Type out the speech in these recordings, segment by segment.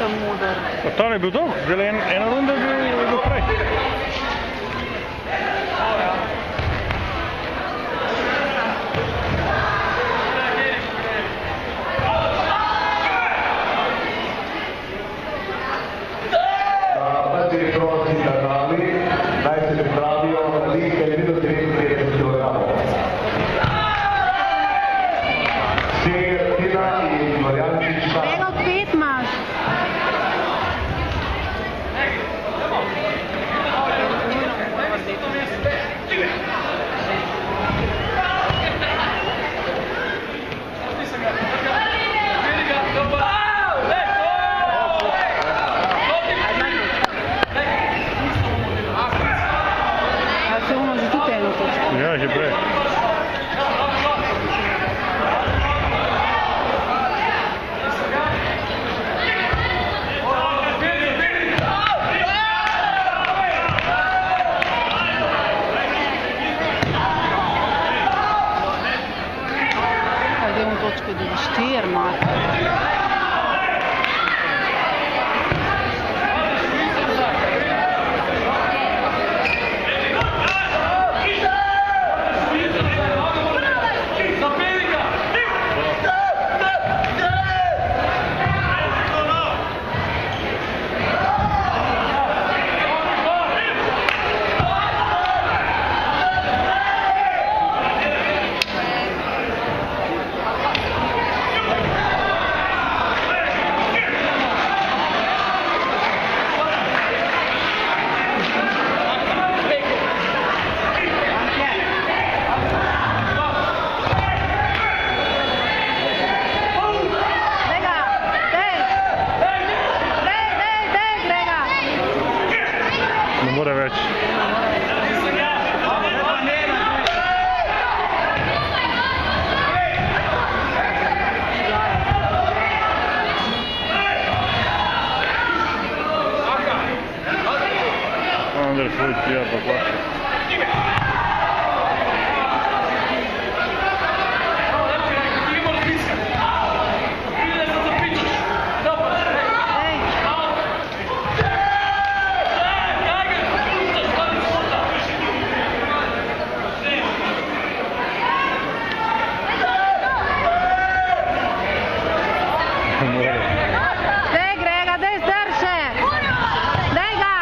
tam udar. Pa tam je bil dolg, zdaj ena runda je bil prej. Eno 5 imaš. A se bomo že tudi eno točko. Ja, že prej. Točko do 4 imate. Ne more več. Andrej Fuj, tija pa plaša. Dej, Grega, dej, zdrže! Dej ga!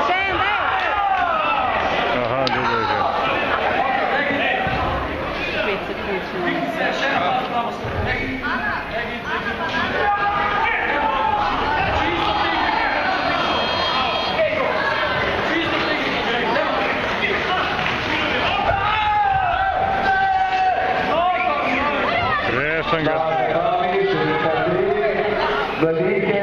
Še en, dej! Aha, dobro je. 5 sekund še. Rešen ga. Velike